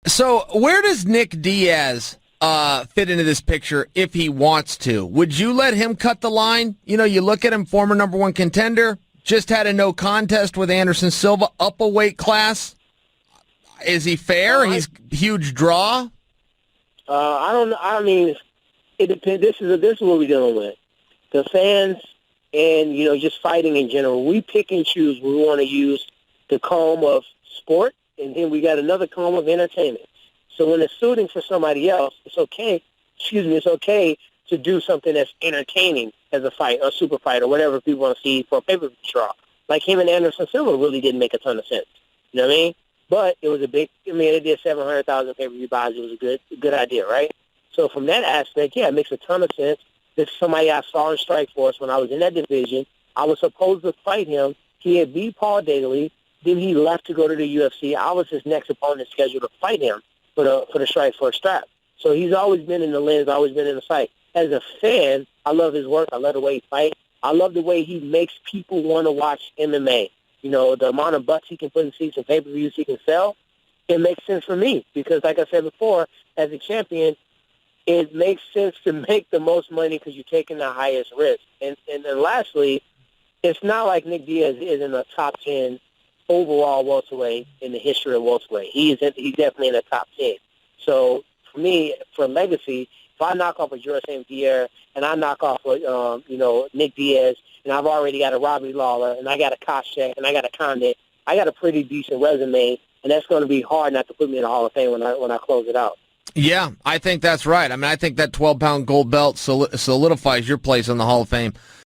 So where does Nick Diaz fit into this picture if he wants to? Would you let him cut the line? You know, you look at him, former number one contender, just had a no contest with Anderson Silva, up a weight class. Is he fair? He's huge draw. I don't know. I mean, it depends. This is what we're dealing with. The fans and, just fighting in general. We pick and choose. We want to use the comb of sport, and then we got another comb of entertainment. So when it's suiting for somebody else, it's okay. It's okay to do something that's entertaining as a fight, or a super fight, or whatever people want to see for a pay-per-view draw. Like him and Anderson Silva really didn't make a ton of sense. You know what I mean? But it was it did 700,000 pay-per-view buys. It was a good idea, right? So from that aspect, yeah, it makes a ton of sense. This is somebody I saw in Strikeforce when I was in that division. I was supposed to fight him. He had beat Paul Daly. Then he left to go to the UFC. I was his next opponent scheduled to fight him for the Strikeforce strap. So he's always been in the lens, always been in the fight. As a fan, I love his work. I love the way he fights. I love the way he makes people want to watch MMA. The amount of bucks he can put in seats and pay-per-views he can sell, it makes sense for me. Because like I said before, as a champion, it makes sense to make the most money because you're taking the highest risk. And then lastly, it's not like Nick Diaz is in the top 10 overall welterweight in the history of welterweight. He's definitely in the top 10. So for me, for legacy, if I knock off a George St. Pierre and I knock off Nick Diaz, and I've already got a Robbie Lawler, and I got a Koscheck, and I got a Condit, I got a pretty decent resume, and that's going to be hard not to put me in the Hall of Fame when I close it out. Yeah, I think that's right. I mean, I think that 12-pound gold belt solidifies your place in the Hall of Fame.